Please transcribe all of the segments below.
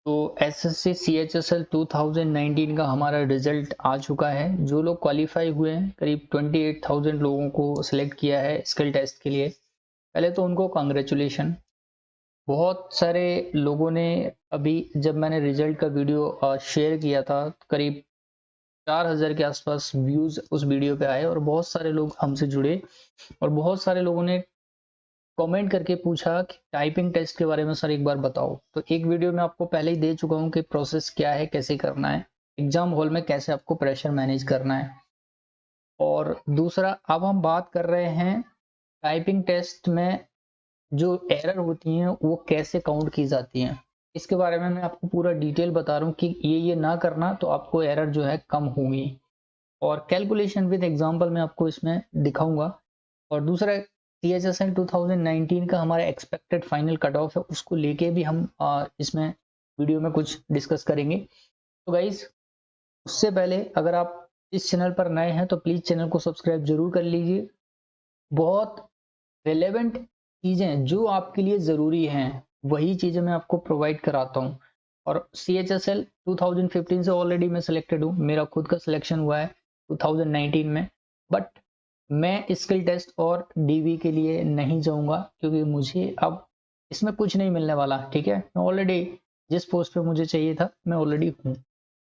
तो SSC CHSL 2019 का हमारा रिजल्ट आ चुका है। जो लोग क्वालिफाई हुए हैं, करीब 28,000 लोगों को सिलेक्ट किया है स्किल टेस्ट के लिए। पहले तो उनको कांग्रेचुलेशन। बहुत सारे लोगों ने अभी जब मैंने रिजल्ट का वीडियो शेयर किया था, करीब 4,000 के आसपास व्यूज उस वीडियो पे आए और बहुत सारे लोग हमसे जुड़े और बहुत सारे लोगों ने कमेंट करके पूछा कि टाइपिंग टेस्ट के बारे में सर एक बार बताओ। तो एक वीडियो में आपको पहले ही दे चुका हूँ कि प्रोसेस क्या है, कैसे करना है, एग्जाम हॉल में कैसे आपको प्रेशर मैनेज करना है। और दूसरा, अब हम बात कर रहे हैं टाइपिंग टेस्ट में जो एरर होती हैं वो कैसे काउंट की जाती हैं। इसके बारे में मैं आपको पूरा डिटेल बता रहा हूँ कि ये ना करना तो आपको एरर जो है कम होगी। और कैलकुलेशन विद एग्जांपल मैं आपको इसमें दिखाऊंगा। और दूसरा, सीएचएसएल 2019 का हमारा एक्सपेक्टेड फाइनल कट ऑफ है, उसको लेके भी हम इसमें वीडियो में कुछ डिस्कस करेंगे। तो गाइज, उससे पहले अगर आप इस चैनल पर नए हैं तो प्लीज चैनल को सब्सक्राइब जरूर कर लीजिए। बहुत रिलेवेंट चीजें जो आपके लिए जरूरी हैं वही चीजें मैं आपको प्रोवाइड कराता हूँ। और सीएचएसएल 2015 से ऑलरेडी मैं सिलेक्टेड हूँ, मेरा खुद का सिलेक्शन हुआ है 2019 में। बट मैं स्किल टेस्ट और डीवी के लिए नहीं जाऊंगा क्योंकि मुझे अब इसमें कुछ नहीं मिलने वाला। ठीक है, मैं ऑलरेडी जिस पोस्ट पे मुझे चाहिए था मैं ऑलरेडी हूँ।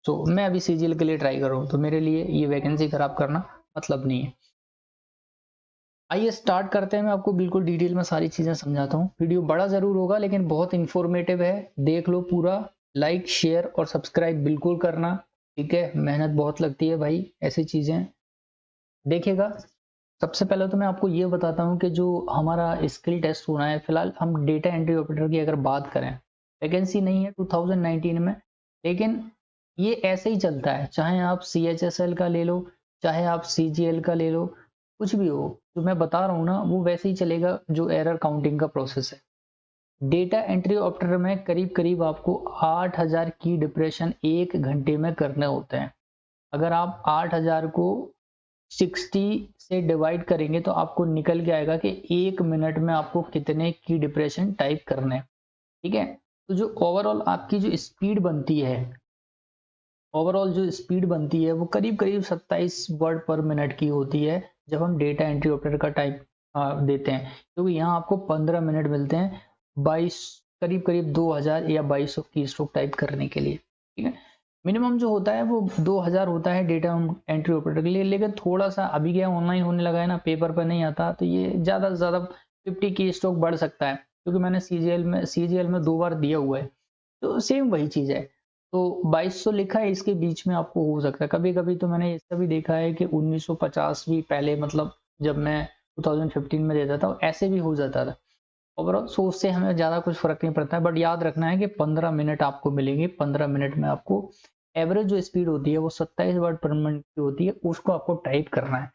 तो मैं अभी सीजीएल के लिए ट्राई कर रहा हूँ, तो मेरे लिए ये वैकेंसी खराब करना मतलब नहीं है। आइए स्टार्ट करते हैं। मैं आपको बिल्कुल डिटेल में सारी चीजें समझाता हूँ। वीडियो बड़ा जरूर होगा लेकिन बहुत इंफॉर्मेटिव है, देख लो पूरा। लाइक शेयर और सब्सक्राइब बिल्कुल करना, ठीक है। मेहनत बहुत लगती है भाई ऐसी चीजें देखिएगा। सबसे पहले तो मैं आपको ये बताता हूँ कि जो हमारा स्किल टेस्ट होना है, फिलहाल हम डेटा एंट्री ऑपरेटर की अगर बात करें, वैकेंसी नहीं है 2019 में, लेकिन ये ऐसे ही चलता है। चाहे आप सीएचएसएल का ले लो, चाहे आप सीजीएल का ले लो, कुछ भी हो, जो मैं बता रहा हूँ ना वो वैसे ही चलेगा जो एरर काउंटिंग का प्रोसेस है। डेटा एंट्री ऑपरेटर में करीब करीब आपको 8,000 की डिप्रेशन 1 घंटे में करने होते हैं। अगर आप 8,000 को 60 से डिवाइड करेंगे तो आपको निकल के आएगा कि 1 मिनट में आपको कितने की डिप्रेशन टाइप करने हैं। ठीक है, तो जो ओवरऑल आपकी जो स्पीड बनती है, वो करीब करीब 27 वर्ड पर मिनट की होती है जब हम डेटा एंट्री ऑपरेटर का टाइप देते हैं। क्योंकि यहाँ आपको 15 मिनट मिलते हैं 22 करीब करीब 2000 या 2200 की स्ट्रोक टाइप करने के लिए। ठीक है, मिनिमम जो होता है वो 2000 होता है डेटा एंट्री ऑपरेटर के लिए। लेकिन थोड़ा सा अभी क्या ऑनलाइन होने लगा है ना, पेपर पर नहीं आता, तो ये ज़्यादा से ज़्यादा 50 की स्ट्रोक बढ़ सकता है। क्योंकि मैंने सीजीएल में 2 बार दिया हुआ है, तो सेम वही चीज़ है। तो 2200 लिखा है, इसके बीच में आपको हो सकता है। कभी कभी तो मैंने ऐसा भी देखा है कि 1950 भी पहले, मतलब जब मैं 2015 में देता था ऐसे भी हो जाता था। ओवरऑल सो उससे हमें ज़्यादा कुछ फर्क नहीं पड़ता है। बट याद रखना है कि 15 मिनट आपको मिलेंगे। 15 मिनट में आपको एवरेज जो स्पीड होती है वो 27 वर्ड पर मिनट की होती है, उसको आपको टाइप करना है।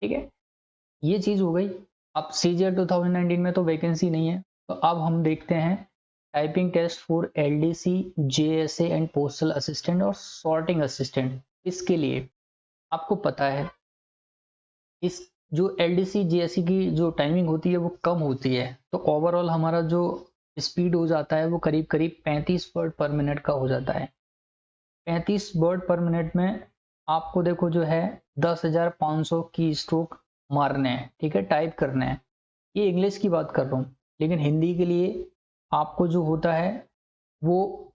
ठीक है, ये चीज़ हो गई। अब सीजीएल 2019 में तो वैकेंसी नहीं है, तो अब हम देखते हैं typing test for LDC, JSA and postal assistant और सॉर्टिंग असिस्टेंट। इसके लिए आपको पता है इस जो एलडीसी जेएससी की जो टाइमिंग होती है वो कम होती है, तो ओवरऑल हमारा जो स्पीड हो जाता है वो करीब करीब 35 वर्ड पर मिनट का हो जाता है। 35 वर्ड पर मिनट में आपको देखो जो है 10,500 की स्ट्रोक मारने हैं। ठीक है, टाइप करने हैं। ये इंग्लिश की बात कर रहा हूँ, लेकिन हिंदी के लिए आपको जो होता है वो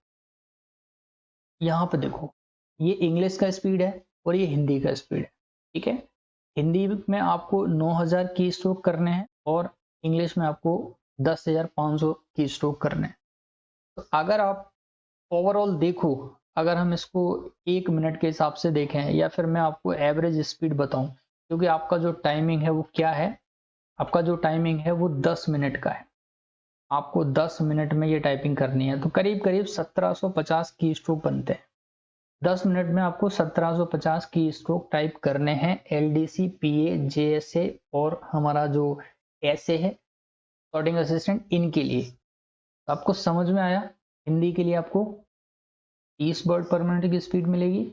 यहाँ पे देखो, ये इंग्लिश का स्पीड है और ये हिंदी का स्पीड है। ठीक है, हिंदी में आपको 9,000 की स्ट्रोक करने हैं और इंग्लिश में आपको 10,500 की स्ट्रोक करने हैं। तो अगर आप ओवरऑल देखो, अगर हम इसको 1 मिनट के हिसाब से देखें या फिर मैं आपको एवरेज स्पीड बताऊं, क्योंकि आपका जो टाइमिंग है वो क्या है, आपका जो टाइमिंग है वो 10 मिनट का है। आपको 10 मिनट में ये टाइपिंग करनी है, तो करीब करीब 1750 की स्ट्रोक बनते हैं। 10 मिनट में आपको 1750 की स्ट्रोक टाइप करने हैं एलडीसी, पीए, जेएसए और हमारा जो एसए है सॉर्टिंग असिस्टेंट, इनके लिए। तो आपको समझ में आया। हिंदी के लिए आपको 30 वर्ड पर मिनट की स्पीड मिलेगी,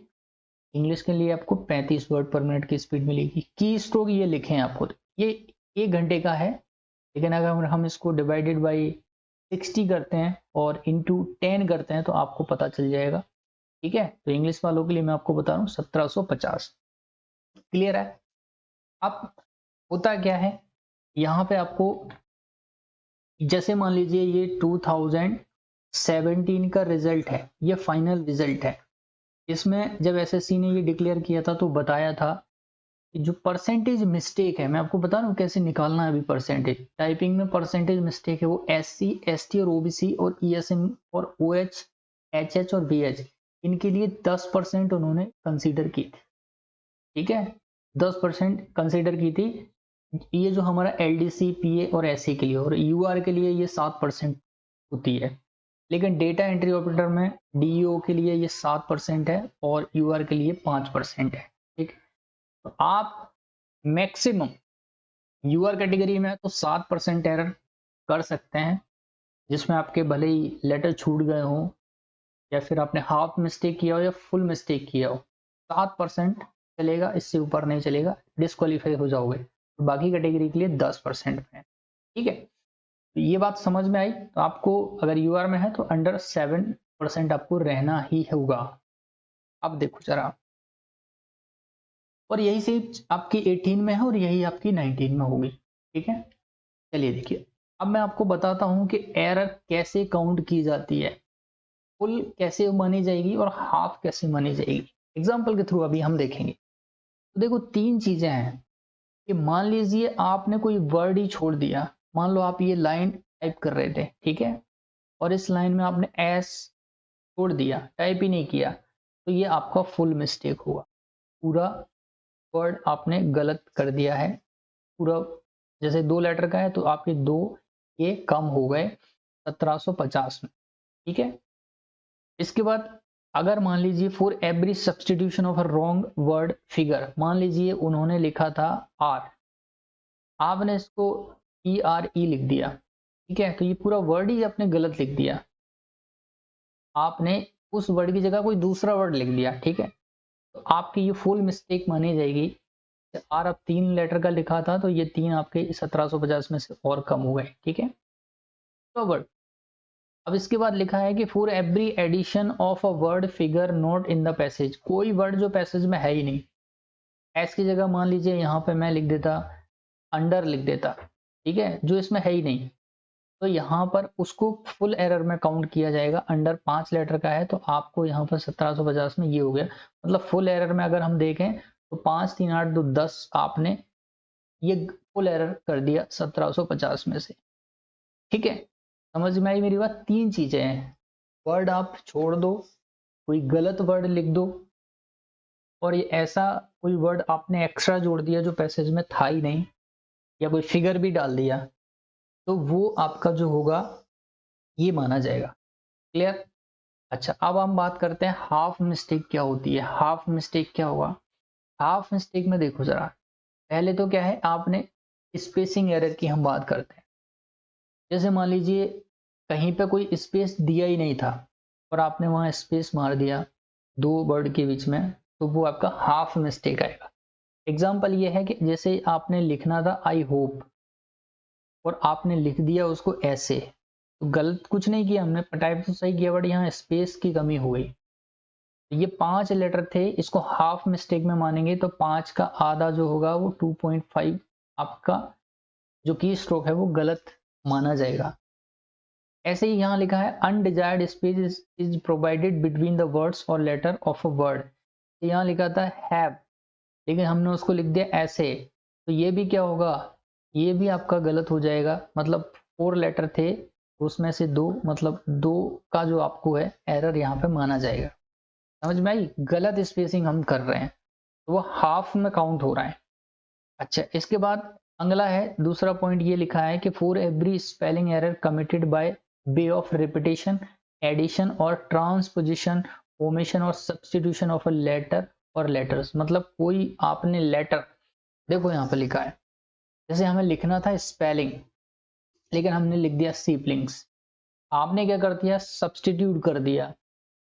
इंग्लिश के लिए आपको 35 वर्ड पर मिनट की स्पीड मिलेगी। की स्ट्रोक ये लिखे हैं आपको, ये 1 घंटे का है। लेकिन अगर हम इसको डिवाइडेड बाई 60 करते हैं और इंटू 10 करते हैं तो आपको पता चल जाएगा। ठीक है, तो इंग्लिश वालों के लिए मैं आपको बता रहा हूँ 1750। क्लियर है। अब होता क्या है, यहाँ पे आपको जैसे मान लीजिए ये 2017 का रिजल्ट है, ये फाइनल रिजल्ट है। इसमें जब एसएससी ने ये डिक्लेयर किया था तो बताया था कि जो परसेंटेज मिस्टेक है, मैं आपको बता रहा हूँ कैसे निकालना है। अभी परसेंटेज टाइपिंग में परसेंटेज मिस्टेक है वो एससी, एसटी और ओबीसी और ईएसएम और ओएच, एचएच और बीएच, इनके लिए 10% उन्होंने कंसीडर की थी। ठीक है, 10% कंसीडर की थी। ये जो हमारा एलडीसी, पीए और एससी के लिए, और यूआर के लिए ये 7% होती है। लेकिन डेटा एंट्री ऑपरेटर में डीईओ के लिए ये 7% है और यूआर के लिए 5% है। ठीक, तो आप मैक्सिमम यूआर कैटेगरी में तो 7% एरर कर सकते हैं, जिसमें आपके भले ही लेटर छूट गए हो या फिर आपने हाफ मिस्टेक किया हो या फुल मिस्टेक किया हो, 7% चलेगा, इससे ऊपर नहीं चलेगा, डिस्क्वालीफाई हो जाओगे। तो बाकी कैटेगरी के लिए 10% है। ठीक है, तो ये बात समझ में आई। तो आपको अगर यूआर में है तो अंडर 7% आपको रहना ही होगा। अब देखो जरा, और यही चीज आपकी 18 में है और यही आपकी 19 में होगी। ठीक है, चलिए देखिए, अब मैं आपको बताता हूं कि एरर कैसे काउंट की जाती है, फुल कैसे मानी जाएगी और हाफ कैसे मानी जाएगी। एग्जाम्पल के थ्रू अभी हम देखेंगे। तो देखो, 3 चीजें हैं कि मान लीजिए आपने कोई वर्ड ही छोड़ दिया। मान लो आप ये लाइन टाइप कर रहे थे, ठीक है, और इस लाइन में आपने एस छोड़ दिया, टाइप ही नहीं किया, तो ये आपका फुल मिस्टेक हुआ। पूरा वर्ड आपने गलत कर दिया है। पूरा जैसे 2 लेटर का है तो आपके 2 ये कम हो गए 1750 में। ठीक है, इसके बाद अगर मान लीजिए for every substitution of a wrong word figure, मान लीजिए उन्होंने लिखा था आर, आपने इसको ई आर ई लिख दिया। ठीक है, तो ये पूरा वर्ड ही आपने गलत लिख दिया। आपने उस वर्ड की जगह कोई दूसरा वर्ड लिख दिया। ठीक है, तो आपकी ये फुल मिस्टेक मानी जाएगी। आर अब 3 लेटर का लिखा था तो ये 3 आपके 1750 में से और कम हो गए। ठीक है, तो वर्ड अब इसके बाद लिखा है कि for every addition of a word figure not in the passage, कोई वर्ड जो पैसेज में है ही नहीं, एस की जगह मान लीजिए यहाँ पे मैं लिख देता अंडर लिख देता। ठीक है, जो इसमें है ही नहीं, तो यहाँ पर उसको फुल एरर में काउंट किया जाएगा। अंडर 5 लेटर का है तो आपको यहाँ पर 1750 में ये हो गया। मतलब फुल एरर में अगर हम देखें तो 5 3 8 2 10 आपने ये फुल एरर कर दिया 1750 में से। ठीक है, समझ में आई मेरी बात। 3 चीजें हैं, वर्ड आप छोड़ दो, कोई गलत वर्ड लिख दो, और ये ऐसा कोई वर्ड आपने एक्स्ट्रा जोड़ दिया जो पैसेज में था ही नहीं, या कोई फिगर भी डाल दिया, तो वो आपका जो होगा ये माना जाएगा। क्लियर। अच्छा, अब हम बात करते हैं हाफ मिस्टेक क्या होती है। हाफ मिस्टेक क्या होगा, हाफ मिस्टेक में देखो जरा, पहले तो क्या है, आपने स्पेसिंग एरर की हम बात करते हैं। जैसे मान लीजिए कहीं पे कोई स्पेस दिया ही नहीं था और आपने वहां स्पेस मार दिया 2 वर्ड के बीच में, तो वो आपका हाफ मिस्टेक आएगा। एग्जाम्पल ये है कि जैसे आपने लिखना था आई होप और आपने लिख दिया उसको ऐसे, तो गलत कुछ नहीं किया हमने, टाइप तो सही किया, बट यहाँ स्पेस की कमी हो गई। ये 5 लेटर थे, इसको हाफ मिस्टेक में मानेंगे तो 5 का आधा जो होगा वो 2.5 आपका जो की स्ट्रोक है वो गलत माना जाएगा। ऐसे ही यहाँ लिखा है undesired space is provided between the words और लेटर ऑफ अ वर्ड, यहाँ लिखा था हैव, लेकिन हमने उसको लिख दिया ऐसे, तो ये भी क्या होगा, ये भी आपका गलत हो जाएगा। मतलब 4 लेटर थे उसमें से 2, मतलब 2 का जो आपको है एरर यहाँ पे माना जाएगा। समझ में आई, गलत स्पेसिंग हम कर रहे हैं तो वो हाफ में काउंट हो रहा है। अच्छा, इसके बाद अगला है दूसरा पॉइंट, ये लिखा है कि for every spelling error committed by way of repetition, addition और ट्रांसपोजिशन, ओमिशन और सब्सटीट्यूशन ऑफ अ लेटर और लेटर्स, मतलब कोई आपने लेटर, देखो यहाँ पे लिखा है जैसे हमें लिखना था स्पेलिंग, लेकिन हमने लिख दिया सीपलिंग्स, आपने क्या कर दिया, सब्सटीट्यूट कर दिया,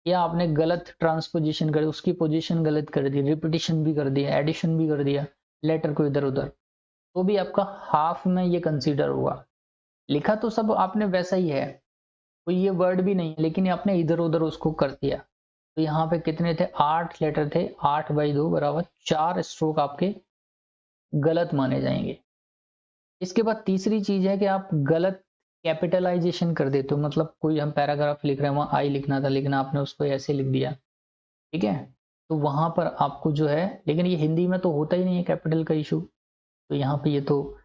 या आपने गलत ट्रांसपोजिशन कर, उसकी पोजीशन गलत कर दी, रिपीटेशन भी कर दिया, एडिशन भी कर दिया, लेटर को इधर उधर, तो भी आपका हाफ में ये कंसीडर हुआ। लिखा तो सब आपने वैसा ही है, कोई ये वर्ड भी नहीं है, लेकिन आपने इधर उधर उसको कर दिया। तो यहाँ पे कितने थे, 8 लेटर थे, 8/2 बराबर 4 स्ट्रोक आपके गलत माने जाएंगे। इसके बाद तीसरी चीज है कि आप गलत कैपिटलाइजेशन कर देते हो, मतलब कोई हम पैराग्राफ लिख रहे हैं, वहां आई लिखना था लेकिन आपने उसको ऐसे लिख दिया, ठीक है, तो वहां पर आपको जो है, लेकिन ये हिंदी में तो होता ही नहीं है कैपिटल का इशू, तो यहाँ पे ये तो,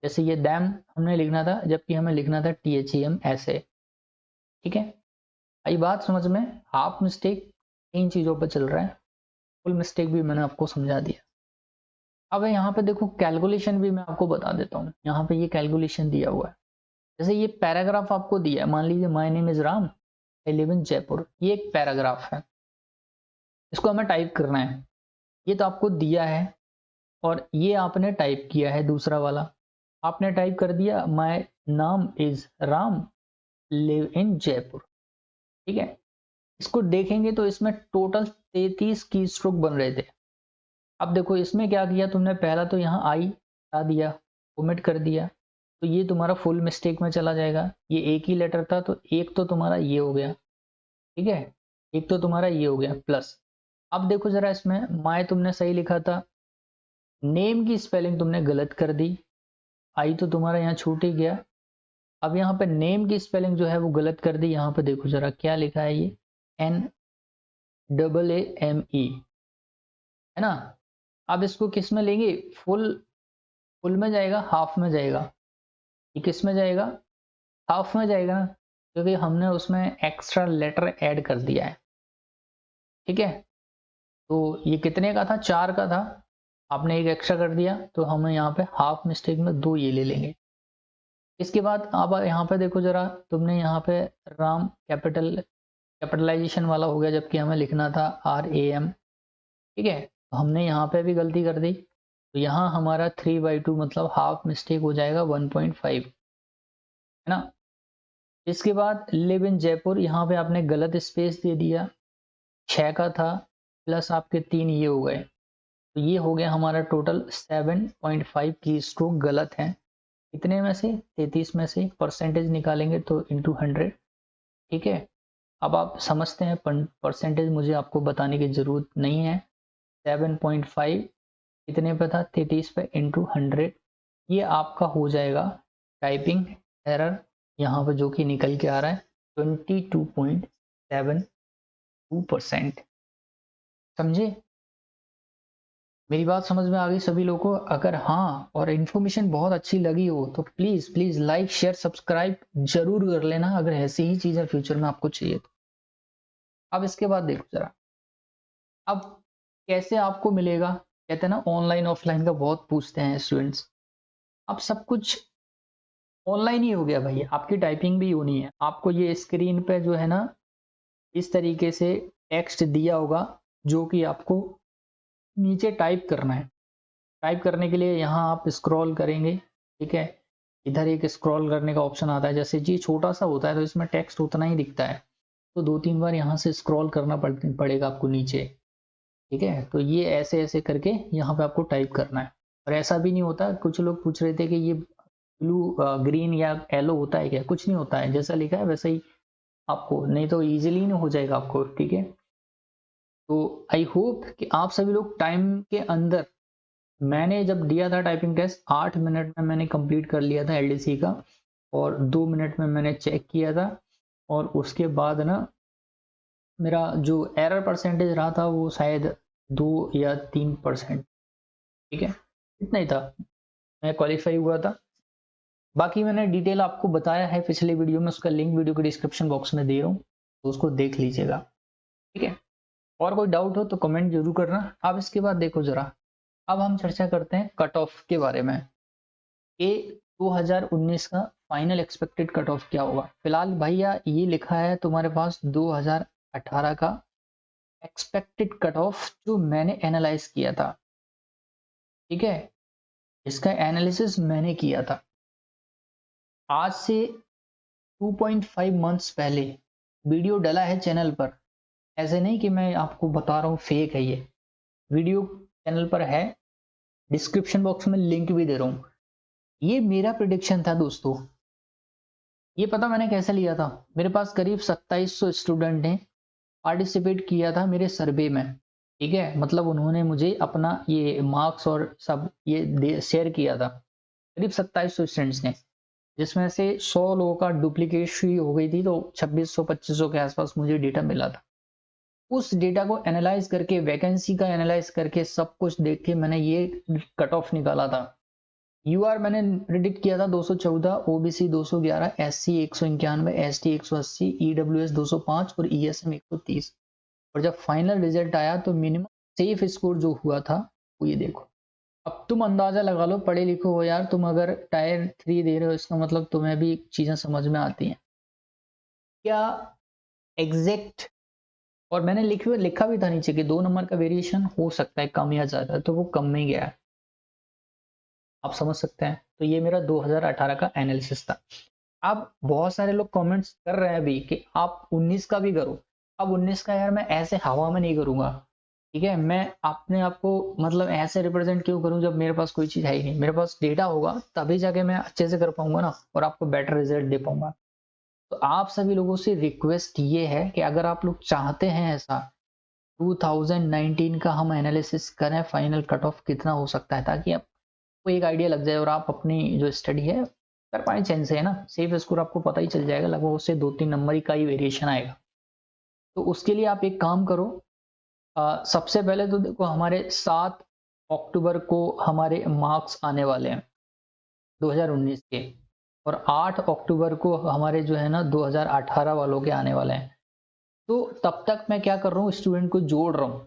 जैसे ये डैम हमने लिखना था जबकि हमें लिखना था THEM ऐसे, ठीक है। आई बात समझ में? हाफ मिस्टेक इन चीजों पर चल रहा है, फुल मिस्टेक भी मैंने आपको समझा दिया। अब यहाँ पे देखो कैलकुलेशन भी मैं आपको बता देता हूँ, यहाँ पे ये कैलकुलेशन दिया हुआ है। जैसे ये पैराग्राफ आपको दिया है, मान लीजिए my name is Ram, I live in Jaipur, ये एक पैराग्राफ है, इसको हमें टाइप करना है। ये तो आपको दिया है और ये आपने टाइप किया है, दूसरा वाला आपने टाइप कर दिया, माय नाम is Ram, live in Jaipur, ठीक है। इसको देखेंगे तो इसमें टोटल 33 की स्ट्रोक बन रहे थे। अब देखो इसमें क्या किया तुमने, पहला तो यहाँ आई हटा दिया, ओमिट कर दिया, तो ये तुम्हारा फुल मिस्टेक में चला जाएगा। ये एक ही लेटर था तो एक तो तुम्हारा ये हो गया, ठीक है, एक तो तुम्हारा ये हो गया प्लस। अब देखो जरा इसमें माय तुमने सही लिखा था, नेम की स्पेलिंग तुमने गलत कर दी, आई तो तुम्हारा यहाँ छूट ही गया। अब यहाँ पे नेम की स्पेलिंग जो है वो गलत कर दी, यहाँ पे देखो जरा क्या लिखा है, ये NAAME है ना। अब इसको किस में लेंगे, फुल, फुल में जाएगा हाफ में जाएगा, ये किस में जाएगा, हाफ में जाएगा ना, क्योंकि हमने उसमें एक्स्ट्रा लेटर ऐड कर दिया है, ठीक है। तो ये कितने का था, 4 का था, आपने एक एक्स्ट्रा कर दिया, तो हमें यहाँ पे हाफ मिस्टेक में 2 ये ले लेंगे। इसके बाद अब यहाँ पे देखो जरा, तुमने यहाँ पे राम कैपिटलाइजेशन वाला हो गया, जबकि हमें लिखना था RAM, ठीक है, तो हमने यहाँ पे भी गलती कर दी, तो यहाँ हमारा 3/2 मतलब हाफ मिस्टेक हो जाएगा 1.5, है ना। इसके बाद लिव इन जयपुर, यहाँ पे आपने गलत स्पेस दे दिया, 6 का था प्लस आपके 3 ये हो गए, तो ये हो गया हमारा टोटल 7.5 की स्ट्रोक गलत है। कितने में से, 33 में से, परसेंटेज निकालेंगे तो इंटू 100, ठीक है। अब आप समझते हैं परसेंटेज मुझे आपको बताने की जरूरत नहीं है। 7.5 कितने पे था, 33 पे, इंटू 100, ये आपका हो जाएगा टाइपिंग एरर, यहाँ पे जो कि निकल के आ रहा है 22.72%। समझे, मेरी बात समझ में आ गई सभी लोगों को? अगर हाँ और इन्फॉर्मेशन बहुत अच्छी लगी हो तो please please like share subscribe जरूर कर लेना, अगर ऐसी ही चीजें फ्यूचर में आपको चाहिए तो। अब इसके बाद देखो जरा, अब कैसे आपको मिलेगा, कहते हैं ना ऑनलाइन ऑफलाइन का बहुत पूछते हैं स्टूडेंट्स। अब सब कुछ ऑनलाइन ही हो गया भाई, आपकी टाइपिंग भी होनी है, आपको ये स्क्रीन पे जो है ना इस तरीके से टेक्स्ट दिया होगा जो कि आपको नीचे टाइप करना है। टाइप करने के लिए यहाँ आप स्क्रॉल करेंगे, ठीक है, इधर एक स्क्रॉल करने का ऑप्शन आता है, जैसे जी छोटा सा होता है तो इसमें टेक्स्ट उतना ही दिखता है, तो 2-3 बार यहाँ से स्क्रॉल करना पड़ेगा आपको नीचे, ठीक है। तो ये ऐसे ऐसे करके यहाँ पे आपको टाइप करना है। और ऐसा भी नहीं होता, कुछ लोग पूछ रहे थे कि ये ब्लू ग्रीन या येलो होता है क्या, कुछ नहीं होता है, जैसा लिखा है वैसा ही आपको, नहीं तो इजीली नहीं हो जाएगा आपको, ठीक है। तो आई होप कि आप सभी लोग टाइम के अंदर, मैंने जब दिया था टाइपिंग टेस्ट 8 मिनट में मैंने कंप्लीट कर लिया था LDC का, और 2 मिनट में मैंने चेक किया था, और उसके बाद ना मेरा जो एरर परसेंटेज रहा था वो शायद 2 या 3%, ठीक है, इतना ही था, मैं क्वालिफाई हुआ था। बाकी मैंने डिटेल आपको बताया है पिछले वीडियो में, उसका लिंक वीडियो के डिस्क्रिप्शन बॉक्स में दे रहा हूँ, तो उसको देख लीजिएगा, ठीक है। और कोई डाउट हो तो कमेंट जरूर करना। अब इसके बाद देखो जरा, अब हम चर्चा करते हैं कट ऑफ के बारे में, कि 2019 का फाइनल एक्सपेक्टेड कट ऑफ क्या होगा। फिलहाल भैया ये लिखा है तुम्हारे पास 2018 का एक्सपेक्टेड कट ऑफ जो मैंने एनालाइज किया था, ठीक है, इसका एनालिसिस मैंने किया था आज से 2.5 मंथ्स पहले, वीडियो डला है चैनल पर, ऐसे नहीं कि मैं आपको बता रहा हूँ फेक है, ये वीडियो चैनल पर है, डिस्क्रिप्शन बॉक्स में लिंक भी दे रहा हूँ। ये मेरा प्रिडिक्शन था दोस्तों, ये पता मैंने कैसे लिया था, मेरे पास करीब 2700 स्टूडेंट ने पार्टिसिपेट किया था मेरे सर्वे में, ठीक है, मतलब उन्होंने मुझे अपना ये मार्क्स और सब ये शेयर किया था, करीब 2700 स्टूडेंट्स ने, जिसमें से 100 लोगों का डुप्लीकेशन हो गई थी, तो 2600-2500 के आसपास मुझे डेटा मिला था। उस डेटा को एनालाइज करके, वैकेंसी का एनालाइज करके, सब कुछ देख के मैंने ये कट ऑफ निकाला था। यूआर मैंने प्रिडिक्ट किया था 214, ओबीसी 211, एससी 191, एसटी 180, ईडब्ल्यूएस 205 और ईएसएम 130। और जब फाइनल रिजल्ट आया तो मिनिमम सेफ स्कोर जो हुआ था वो ये देखो। अब तुम अंदाजा लगा लो, पढ़े लिखो हो यार तुम, अगर टायर 3 दे रहे हो इसका मतलब तुम्हें भी चीजें समझ में आती हैं क्या एग्जैक्ट। और मैंने लिखा भी था नीचे कि 2 नंबर का वेरिएशन हो सकता है कम या ज्यादा, तो वो कम में गया है, आप समझ सकते हैं। तो ये मेरा 2018 का एनालिसिस था। अब बहुत सारे लोग कमेंट्स कर रहे हैं अभी कि आप 19 का भी करो। अब 19 का यार मैं ऐसे हवा में नहीं करूंगा, ठीक है, मैं अपने आप को मतलब ऐसे रिप्रेजेंट क्यों करूं जब मेरे पास कोई चीज है ही नहीं। मेरे पास डेटा होगा तभी जाके मैं अच्छे से कर पाऊंगा ना, और आपको बेटर रिजल्ट दे पाऊंगा। तो आप सभी लोगों से रिक्वेस्ट ये है कि अगर आप लोग चाहते हैं ऐसा 2019 का हम एनालिसिस करें, फाइनल कट ऑफ कितना हो सकता है, ताकि आपको एक आइडिया लग जाए और आप अपनी जो स्टडी है कर पाए चैन से, है ना। सेफ स्कोर आपको पता ही चल जाएगा, लगभग उससे 2-3 नंबर ही का ही वेरिएशन आएगा। तो उसके लिए आप एक काम करो, सबसे पहले तो देखो हमारे 7 अक्टूबर को हमारे मार्क्स आने वाले हैं 2019 के, और 8 अक्टूबर को हमारे जो है ना 2018 वालों के आने वाले हैं। तो तब तक मैं क्या कर रहा हूँ, स्टूडेंट को जोड़ रहा हूँ,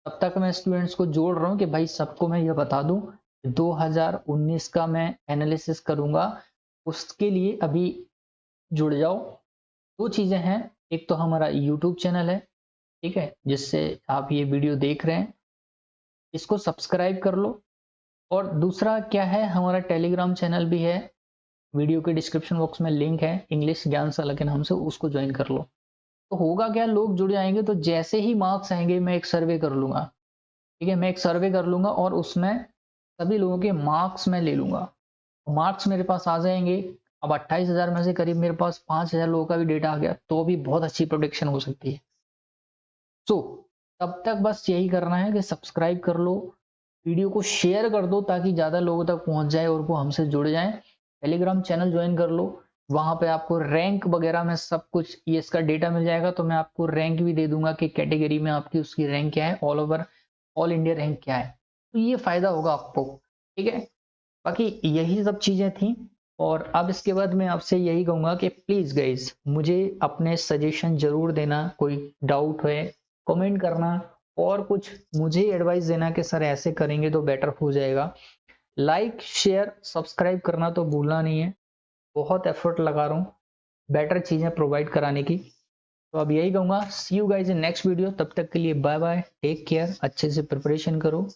तब तक मैं स्टूडेंट्स को जोड़ रहा हूँ कि भाई सबको मैं ये बता दूं 2019 का मैं एनालिसिस करूंगा, उसके लिए अभी जुड़ जाओ। 2 चीजें हैं, एक तो हमारा यूट्यूब चैनल है, ठीक है, जिससे आप ये वीडियो देख रहे हैं, इसको सब्सक्राइब कर लो। और दूसरा क्या है, हमारा टेलीग्राम चैनल भी है, वीडियो के डिस्क्रिप्शन बॉक्स में लिंक है, इंग्लिश ज्ञान साला के नाम से, उसको ज्वाइन कर लो। तो होगा क्या, लोग जुड़ जाएंगे, तो जैसे ही मार्क्स आएंगे मैं एक सर्वे कर लूंगा, ठीक है, मैं एक सर्वे कर लूंगा और उसमें सभी लोगों के मार्क्स मैं ले लूंगा। मार्क्स मेरे पास आ जाएंगे। अब 28,000 में से करीब मेरे पास 5,000 लोगों का भी डेटा आ गया, तो भी बहुत अच्छी प्रोडिक्शन हो सकती है। सो तब तक बस यही करना है कि सब्सक्राइब कर लो, वीडियो को शेयर कर दो ताकि ज़्यादा लोगों तक पहुंच जाए और वो हमसे जुड़ जाएं। टेलीग्राम चैनल ज्वाइन कर लो, वहां पे आपको रैंक वगैरह में सब कुछ ये इसका डेटा मिल जाएगा। तो मैं आपको रैंक भी दे दूंगा कि कैटेगरी में आपकी उसकी रैंक क्या है, all over all India rank क्या है, तो ये फायदा होगा आपको, ठीक है। बाकी यही सब चीजें थी। और अब इसके बाद मैं आपसे यही कहूंगा कि प्लीज गाइज मुझे अपने सजेशन जरूर देना, कोई डाउट है कमेंट करना, और कुछ मुझे एडवाइस देना कि सर ऐसे करेंगे तो बेटर हो जाएगा। लाइक शेयर सब्सक्राइब करना तो भूलना नहीं है, बहुत एफर्ट लगा रहा हूँ बेटर चीजें प्रोवाइड कराने की। तो अब यही कहूंगा, see you guys in next video, तब तक के लिए बाय बाय, टेक केयर, अच्छे से प्रिपरेशन करो।